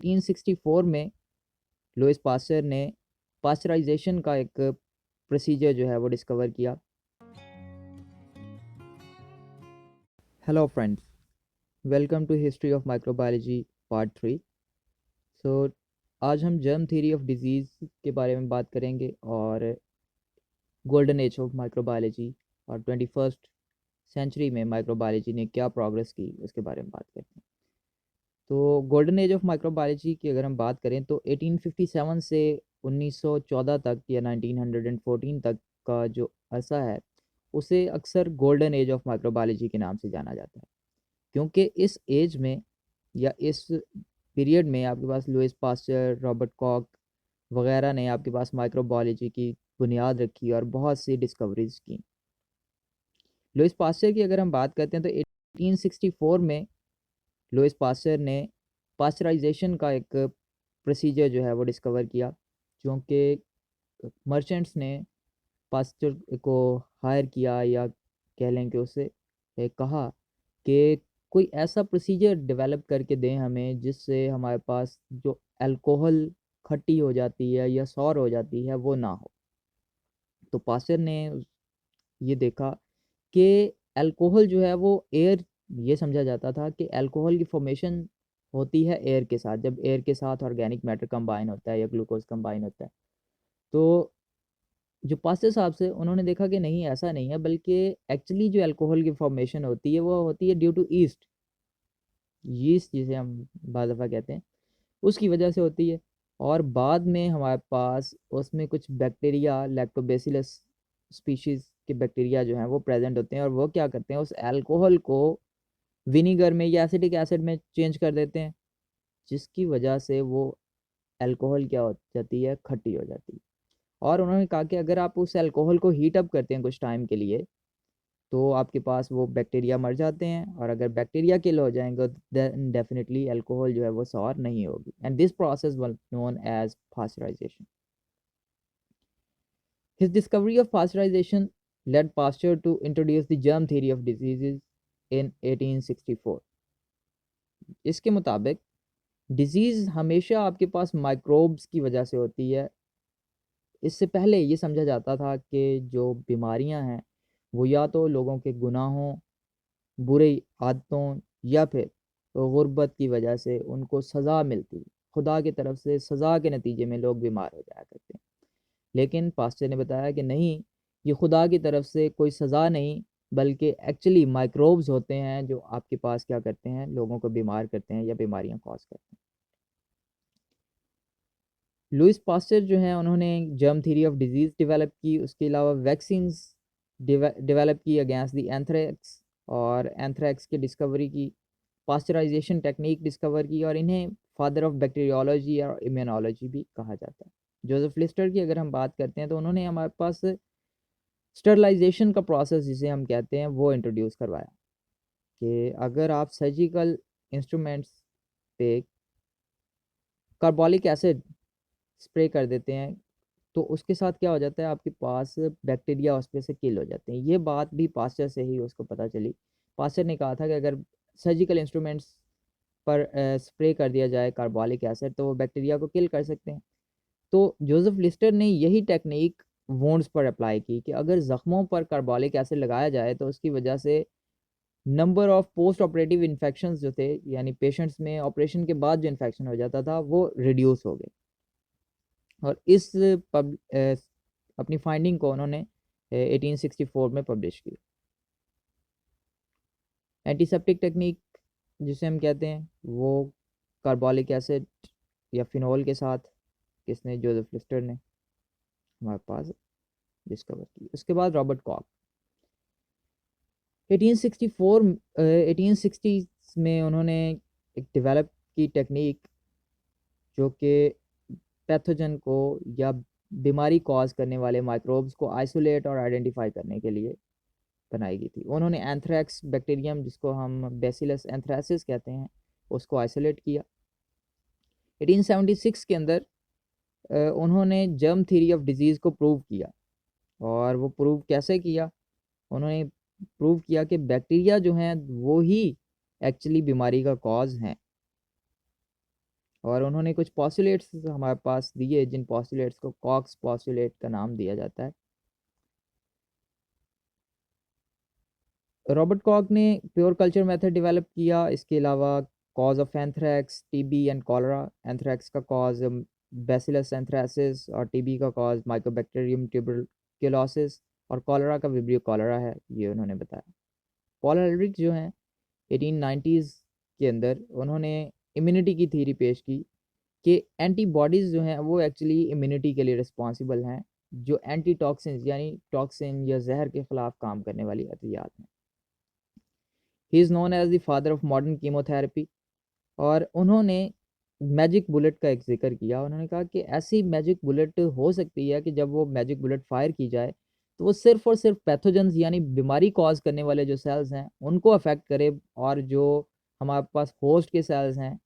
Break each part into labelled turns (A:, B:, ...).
A: 1864 में Lewis pasture ने pasteurisation का एक प्रोसीजर जो है वो डिस्कवर किया। Hello friends, welcome to history of microbiology part 3। So आज हम जर्म थ्योरी ऑफ डिजीज़ के बारे में बात करेंगे और गोल्डन एज ऑफ माइक्रोबायोलॉजी और 21st सेंचुरी में माइक्रोबायोलॉजी ने क्या प्रोग्रेस की उसके बारे में बात करते हैं। तो गोल्डन एज ऑफ माइक्रोबायोलॉजी की अगर हम बात करें तो 1857 से 1914 तक या 1914 तक का जो अरसा है उसे अक्सर गोल्डन एज ऑफ माइक्रोबायोलॉजी के नाम से जाना जाता है, क्योंकि इस एज में या इस पीरियड में आपके पास लुईस पास्चर, रॉबर्ट कॉक वगैरह ने आपके पास माइक्रोबायोलॉजी की बुनियाद रखी और बहुत सी डिस्कवरीज की। लुईस पास्चर की अगर हम बात करते हैं तो 1864 में लुईस पास्चर ने पास्चराइजेशन का एक प्रोसीजर जो है वो डिस्कवर किया, क्योंकि मर्चेंट्स ने पास्चर को हायर किया या कह लें कि उससे कहा कि कोई ऐसा प्रोसीजर डेवलप करके दें हमें जिससे हमारे पास जो अल्कोहल खट्टी हो जाती है या सौर हो जाती है वो ना हो। तो पास्चर ने ये देखा कि अल्कोहल जो है वो एयर, ये समझा जाता था कि अल्कोहल की फॉर्मेशन होती है एयर के साथ, जब एयर के साथ ऑर्गेनिक मैटर कंबाइन होता है या ग्लूकोज कंबाइन होता है। तो जो पास्टर साहब से उन्होंने देखा कि नहीं, ऐसा नहीं है, बल्कि एक्चुअली जो अल्कोहल की फॉर्मेशन होती है वो होती है ड्यू टू ईस्ट, यीस्ट जिसे हम बाद दफ़ा कहते हैं, उसकी वजह से होती है। और बाद में हमारे पास उसमें कुछ बैक्टीरिया, लैक्टोबैसिलस स्पीशीज़ के बैक्टीरिया जो हैं वो प्रेजेंट होते हैं और वो क्या करते हैं, उस अल्कोहल को विनीगर में या एसिटिक एसिड में चेंज कर देते हैं, जिसकी वजह से वो अल्कोहल क्या हो जाती है, खट्टी हो जाती है। और उन्होंने कहा कि अगर आप उस अल्कोहल को हीट अप करते हैं कुछ टाइम के लिए तो आपके पास वो बैक्टीरिया मर जाते हैं, और अगर बैक्टीरिया किल हो जाएंगे देन डेफिनेटली अल्कोहल जो है वो सॉर नहीं होगी, and this process was known as pasteurisation. His discovery of pasteurisation led Pasteur to introduce the germ theory of diseases in 1864। इसके मुताबिक डिजीज़ हमेशा आपके पास माइक्रोब्स की वजह से होती है। इससे पहले ये समझा जाता था कि जो बीमारियां हैं वो या तो लोगों के गुनाहों, बुरी आदतों या फिर गुर्बत की वजह से उनको सज़ा मिलती, खुदा की तरफ से सज़ा के नतीजे में लोग बीमार हो जाया करते हैं। लेकिन पास्टर ने बताया कि नहीं, ये खुदा की तरफ से कोई सज़ा नहीं, बल्कि एक्चुअली माइक्रोब्स होते हैं जो आपके पास क्या करते हैं, लोगों को बीमार करते हैं या बीमारियां कॉज करते हैं। लुईस पास्चर जो हैं उन्होंने germ theory of disease develop की, उसके अलावा वैक्सीन्स डेवलप की अगेंस्ट दी एंथ्रेक्स, और एंथ्रेक्स की डिस्कवरी की, पास्चराइजेशन टेक्निक डिस्कवर की, और इन्हें फादर ऑफ बैक्टीरियोलॉजी और इम्यूनोलॉजी भी कहा जाता है। जोसेफ लिस्टर की अगर हम बात करते हैं तो उन्होंने हमारे पास स्टरलाइजेशन का प्रोसेस जिसे हम कहते हैं वो इंट्रोड्यूस करवाया, कि अगर आप सर्जिकल इंस्ट्रूमेंट्स पे कार्बोलिक एसिड स्प्रे कर देते हैं तो उसके साथ क्या हो जाता है, आपके पास बैक्टीरिया उस पे से किल हो जाते हैं। ये बात भी पास्चर से ही उसको पता चली। पास्चर ने कहा था कि अगर सर्जिकल इंस्ट्रूमेंट्स पर स्प्रे कर दिया जाए कार्बोलिक एसिड तो वो बैक्टीरिया को किल कर सकते हैं। तो जोसेफ लिस्टर ने यही टेक्निक वोंड्स पर अप्लाई की कि अगर ज़ख्मों पर कार्बोलिक एसिड लगाया जाए तो उसकी वजह से number of post operative infections जो थे, यानी पेशेंट्स में ऑपरेशन के बाद जो इन्फेक्शन हो जाता था वो रिड्यूस हो गए। और इस अपनी फाइंडिंग को उन्होंने 1864 में पब्लिश की। एंटीसेप्टिक टेक्निक जिसे हम कहते हैं वो कार्बोलिक एसिड या फिनोल के साथ किसने, जोसेफ लिस्टर ने हमारे पास डिस्कवर की। उसके बाद रॉबर्ट कॉक 1864 1860 में उन्होंने एक डेवलप की टेक्निक जो कि पैथोजन को या बीमारी कॉज करने वाले माइक्रोब्स को आइसोलेट और आइडेंटिफाई करने के लिए बनाई गई थी। उन्होंने एंथ्रेक्स बैक्टीरियम, जिसको हम बेसिलस एंथ्रासिस कहते हैं, उसको आइसोलेट किया। 1876 के अंदर उन्होंने जर्म थ्योरी ऑफ डिजीज़ को प्रूव किया, और वो प्रूव कैसे किया, उन्होंने प्रूव किया कि बैक्टीरिया जो हैं वो ही एक्चुअली बीमारी का कॉज हैं। और उन्होंने कुछ पॉस्टुलेट्स हमारे पास दिए, जिन पॉस्टुलेट्स को कॉक्स पॉस्टुलेट का नाम दिया जाता है। रॉबर्ट कॉक ने प्योर कल्चर मेथड डेवलप किया। इसके अलावा cause of anthrax, TB and cholera. Anthrax का कॉज बैसिलस एंथ्रासिस और टीबी का कॉज माइकोबैक्टीरियम ट्यूबरक्लोसिस और कॉलरा का विब्रियो कॉलरा है, ये उन्होंने बताया। पॉल एलरिच जो हैं 1890s के अंदर उन्होंने इम्यूनिटी की थ्योरी पेश की कि एंटीबॉडीज़ जो हैं वो एक्चुअली इम्यूनिटी के लिए रिस्पॉन्सिबल हैं, जो एंटी टॉक्सिन यानी टॉक्सिन या जहर के ख़िलाफ़ काम करने वाली अद्वियात हैं। He is known as the father of modern chemotherapy. और उन्होंने मैजिक बुलेट का एक जिक्र किया। उन्होंने कहा कि ऐसी मैजिक बुलेट हो सकती है कि जब वो मैजिक बुलेट फायर की जाए तो वो सिर्फ और सिर्फ पैथोजेंस यानी बीमारी कॉज करने वाले जो सेल्स हैं उनको अफेक्ट करे, और जो हमारे पास होस्ट के सेल्स हैं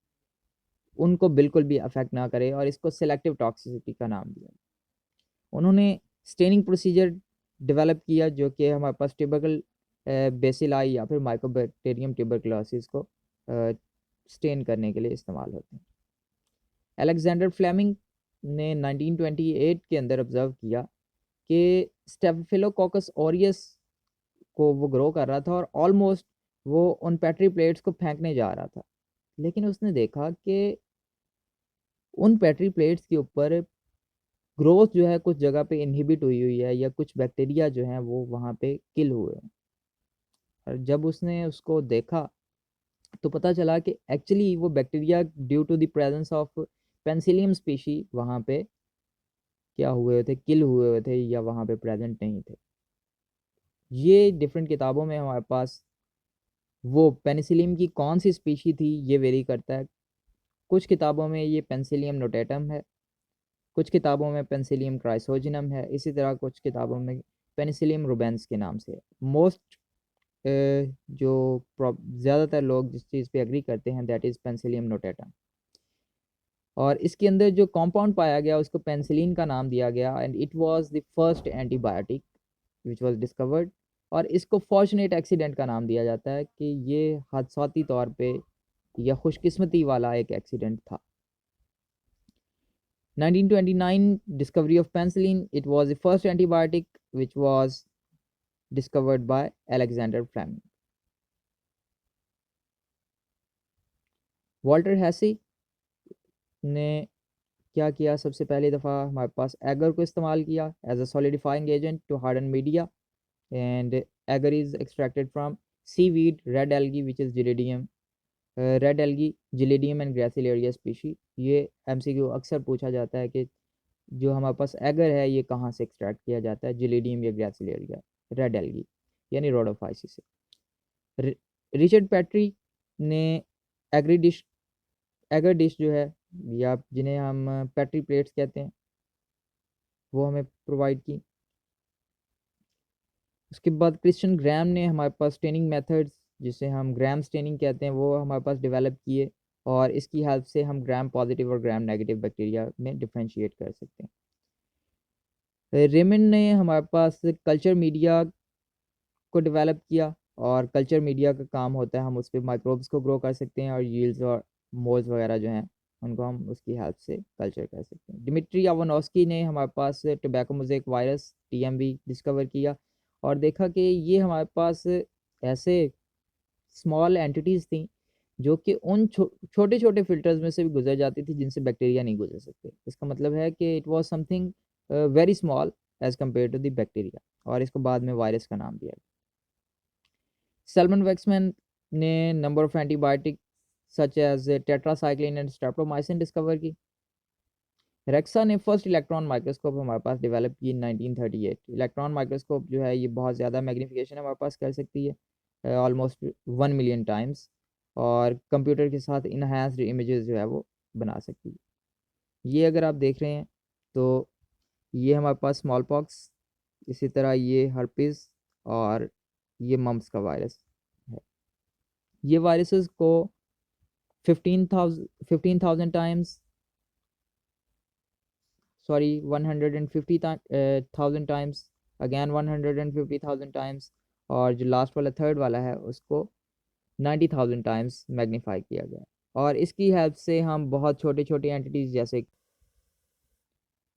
A: उनको बिल्कुल भी अफेक्ट ना करे, और इसको सिलेक्टिव टॉक्सिसिटी का नाम दिया। उन्होंने स्टेनिंग प्रोसीजर डेवलप किया जो कि हमारे पास टिबकल बेसिलाई या फिर माइकोबैक्टीरियम ट्यूबरक्लोसिस को स्टेन करने के लिए इस्तेमाल होते हैं। अलेक्जेंडर फ्लेमिंग ने 1928 के अंदर ऑब्जर्व किया कि स्टेफिलोकोकस ऑरियस को वो ग्रो कर रहा था और ऑलमोस्ट वो उन पेट्री प्लेट्स को फेंकने जा रहा था, लेकिन उसने देखा कि उन पेट्री प्लेट्स के ऊपर ग्रोथ जो है कुछ जगह पे इनहिबिट हुई हुई है, या कुछ बैक्टीरिया जो हैं वो वहाँ पे किल हुए हैं। और जब उसने उसको देखा तो पता चला कि एक्चुअली वो bacteria due to the presence of penicillium species वहाँ पे क्या हुए थे, किल हुए हुए थे, या वहाँ पे प्रेजेंट नहीं थे। ये डिफरेंट किताबों में हमारे पास वो पेनिसिलियम की कौन सी स्पीशी थी ये वेरी करता है। कुछ किताबों में ये पेंसिलियम नोटेटम है, कुछ किताबों में पेंसिलियम क्राइसोजिनम है, इसी तरह कुछ किताबों में पेनिसिलियम रूबेंस के नाम से है। मोस्ट जो ज़्यादातर लोग जिस चीज़ पे एग्री करते हैं दैट इज़ पेंसिलियम नोटेटम। और इसके अंदर जो कंपाउंड पाया गया उसको पेंसिलिन का नाम दिया गया, and it was the first antibiotic which was discovered. और इसको फॉर्चुनेट एक्सीडेंट का नाम दिया जाता है कि ये हादसाती तौर पे या खुशकिस्मती वाला एक एक्सीडेंट था। 1929 discovery of penicillin, it was the first antibiotic which was discovered by Alexander Fleming. Walter Hesse ने क्या किया, सबसे पहली दफ़ा हमारे पास एगर को इस्तेमाल किया as a solidifying agent to harden media, and agar is extracted from seaweed, red algae which is gelidium, red algae gelidium and gracilaria species. ये एमसीक्यू अक्सर पूछा जाता है कि जो हमारे पास एगर है ये कहाँ से एक्सट्रैक्ट किया जाता है, जिलेडियम या ग्रेसिलेरिया, रेड एल्गी यानी रोडोफाइसी से। रिचर्ड पैट्री ने एग्री डिश एगर डिश जो है, या जिन्हें हम पैट्री प्लेट्स कहते हैं, वो हमें प्रोवाइड की। उसके बाद क्रिश्चियन ग्राम ने हमारे पास स्टेनिंग मेथड्स, जिसे हम ग्राम स्टेनिंग कहते हैं, वो हमारे पास डेवलप किए, और इसकी हेल्प से हम ग्राम पॉजिटिव और ग्राम नेगेटिव बैक्टीरिया में डिफ्रेंशिएट कर सकते हैं। रेमंड ने हमारे पास कल्चर मीडिया को डेवलप किया, और कल्चर मीडिया का काम होता है हम उस पर माइक्रोब्स को ग्रो कर सकते हैं, और यील्ड्स और मोल्स वगैरह जो हैं उनको हम उसकी हेल्प से कल्चर कर सकते हैं। डिमिट्री अवानोस्की ने हमारे पास tobacco mosaic virus TMV discover किया, और देखा कि ये हमारे पास ऐसे स्मॉल एंटिटीज़ थी जो कि उन छोटे छोटे फिल्टर्स में से भी गुजर जाती थी जिनसे बैक्टीरिया नहीं गुजर सकते। इसका मतलब है कि it was something very small as compare to the bacteria, और इसको बाद में वायरस का नाम दिया। सैल्मन वैक्समैन ने number of antibiotic such as tetracycline and streptomycin discover की। रेक्सा ने फर्स्ट इलेक्ट्रॉन माइक्रोस्कोप हमारे पास डेवलप की 1938। इलेक्ट्रॉन माइक्रोस्कोप जो है ये बहुत ज़्यादा मैग्नीफिकेशन हमारे पास कर सकती है, ऑलमोस्ट 1 मिलियन टाइम्स, और कंप्यूटर के साथ इनहेंस्ड इमेजेस जो है वो बना सकती है। ये अगर आप देख रहे हैं तो ये हमारे पास स्मॉल पॉक्स, इसी तरह ये हर्पिस, और ये मम्प्स का वायरस है। ये वायरसेस को 15,000 times, sorry 150,000 times, again 150,000 times, और जो लास्ट वाला थर्ड वाला है उसको 90,000 टाइम्स मैग्नीफाई किया गया। और इसकी हेल्प से हम बहुत छोटी छोटी एंटिटीज़ जैसे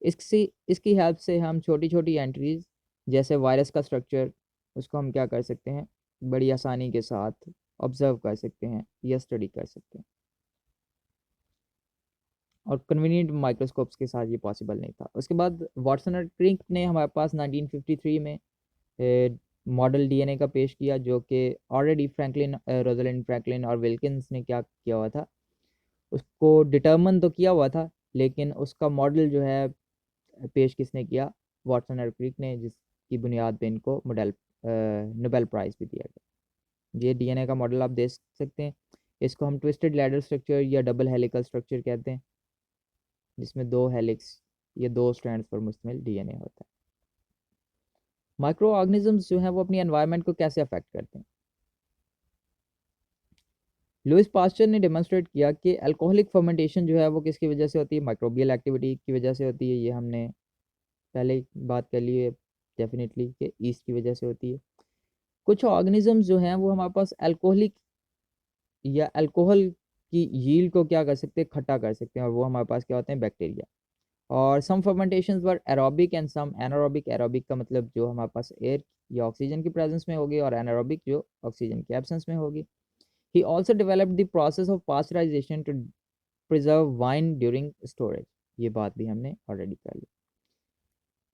A: इसकी हेल्प से हम छोटी छोटी एंटिटीज़ जैसे वायरस का स्ट्रक्चर, उसको हम क्या कर सकते हैं, बड़ी आसानी के साथ ऑब्जर्व कर सकते हैं या स्टडी कर सकते हैं। और कन्वीनियंट माइक्रोस्कोप्स के साथ ये पॉसिबल नहीं था। उसके बाद वाटसन और क्रिक ने हमारे पास 1953 में मॉडल डीएनए का पेश किया, जो कि ऑलरेडी फ्रैंकलिन, रोजलिंड फ्रैंकलिन और विल्किंस ने क्या किया हुआ था, उसको डिटर्मन तो किया हुआ था, लेकिन उसका मॉडल जो है पेश किसने किया, वाटसन और क्रिक ने, जिसकी बुनियाद पे इनको नोबेल प्राइज़ भी दिया गया। ये डीएनए का मॉडल आप देख सकते हैं। इसको हम ट्विस्टेड लैडर स्ट्रक्चर या डबल हेलिकल स्ट्रक्चर कहते हैं, जिसमें दो हेलिक्स या दो स्ट्रैंड्स पर मुश्तमिल डीएनए होता है। माइक्रो ऑर्गेनिजम्स जो हैं वो अपनी एनवायरनमेंट को कैसे अफेक्ट करते हैं। लुइस पास्चर ने डेमोन्स्ट्रेट किया कि अल्कोहलिक फर्मेंटेशन जो है वो किसकी वजह से होती है, माइक्रोबियल एक्टिविटी की वजह से होती है। ये हमने पहले ही बात कर ली है डेफिनेटली कि ईस्ट की वजह से होती है। कुछ ऑर्गेनिजम्स जो हैं वो हमारे पास अल्कोहलिक या अल्कोहल की यील्ड को क्या कर सकते हैं, खट्टा कर सकते हैं, और वो हमारे पास क्या होते हैं, बैक्टीरिया। और some fermentations were aerobic and some anaerobic. Aerobic का मतलब जो हमारे पास एयर या ऑक्सीजन की प्रेजेंस में होगी, और एनारोबिक जो ऑक्सीजन की एब्सेंस में होगी। He also developed the process of pasteurisation to preserve wine during storage. ये बात भी हमने ऑलरेडी कर ली।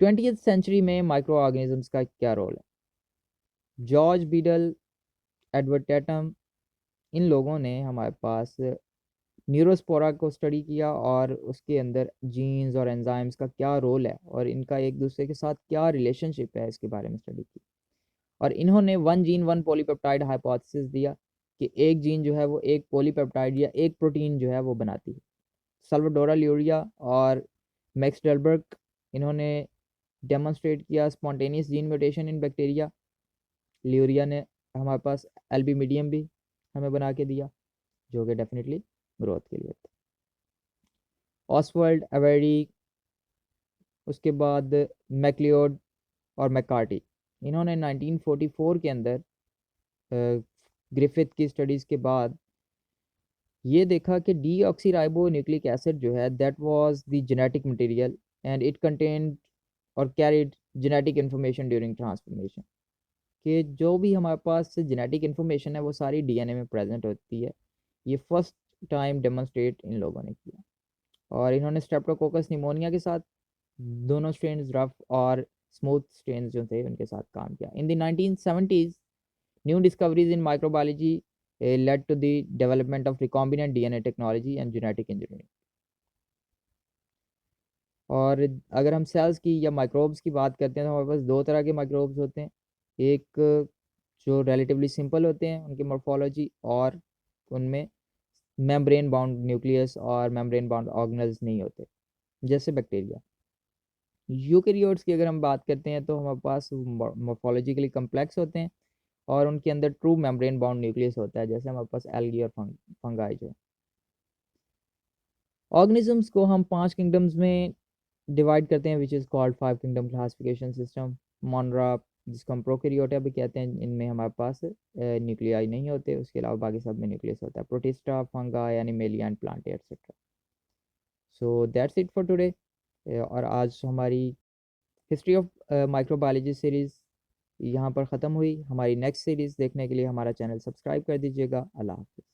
A: 20th सेंचुरी में माइक्रो ऑर्गेनिजम्स का क्या रोल है। जॉर्ज बीडल, एडवर्ड टैटम, इन लोगों ने हमारे पास न्यूरोस्पोरा को स्टडी किया, और उसके अंदर जीन्स और एंजाइम्स का क्या रोल है और इनका एक दूसरे के साथ क्या रिलेशनशिप है, इसके बारे में स्टडी की। और इन्होंने one gene one polypeptide hypothesis दिया कि एक जीन जो है वो एक पॉलीपेप्टाइड या एक प्रोटीन जो है वो बनाती है। सल्वाडोरा ल्यूरिया और मैक्स डेलबर्ग, इन्होंने डेमोन्स्ट्रेट किया spontaneous gene mutation in bacteria. Luria ने हमारे पास एल्बी मीडियम भी हमें बना के दिया, जो कि डेफिनेटली ग्रोथ के लिए था। ऑसवर्ल्ड, अवेरी, उसके बाद मैक्लियोड और मैकार्टी, इन्होंने 1944 के अंदर ग्रिफिथ की स्टडीज़ के बाद ये देखा कि डीऑक्सीराइबो न्यूक्लिक एसिड जो है that was the genetic material and it contained और carried genetic information during transformation. कि जो भी हमारे पास जेनेटिक इन्फॉर्मेशन है वो सारी डीएनए में प्रेजेंट होती है। ये फर्स्ट टाइम डेमोन्स्ट्रेट इन लोगों ने किया। और इन्होंने स्ट्रेप्टोकोकस निमोनिया के साथ दोनों स्ट्रेन रफ और स्मूथ स्ट्रेन जो थे उनके साथ काम किया। In the 1970s new discoveries in microbiology led to the development of recombinant DNA technology and genetic engineering. और अगर हम सेल्स की या माइक्रोब्स की बात करते हैं तो हमारे पास दो तरह के माइक्रोब्स होते हैं। एक जो रिलेटिवली सिंपल होते हैं उनकी मॉर्फोलॉजी, और उनमें मेम्ब्रेन बाउंड न्यूक्लियस और मेम्ब्रेन बाउंड ऑर्गेनेल्स नहीं होते, जैसे बैक्टीरिया। यूकेरियोट्स की अगर हम बात करते हैं तो हमारे पास मॉर्फोलॉजिकली कम्प्लेक्स होते हैं, और उनके अंदर ट्रू मेम्ब्रेन बाउंड न्यूक्लियस होता है, जैसे हमारे पास एल्गी और फंगाई जो है। ऑर्गेनिजम्स को हम 5 किंगडम्स में डिवाइड करते हैं, which is called 5 kingdom classification system. मोनरा, जिसको हम प्रोकैरियोटा भी कहते हैं, इनमें हमारे पास न्यूक्लियाई नहीं होते, उसके अलावा बाकी सब में न्यूक्लियस होता है। Protista, fungi, Animalia and plant etcetera. So that's it for today. और आज हमारी हिस्ट्री ऑफ माइक्रोबायोलॉजी सीरीज़ यहाँ पर ख़त्म हुई। हमारी नेक्स्ट सीरीज़ देखने के लिए हमारा चैनल सब्सक्राइब कर दीजिएगा। अल्लाह हाफ़िज़।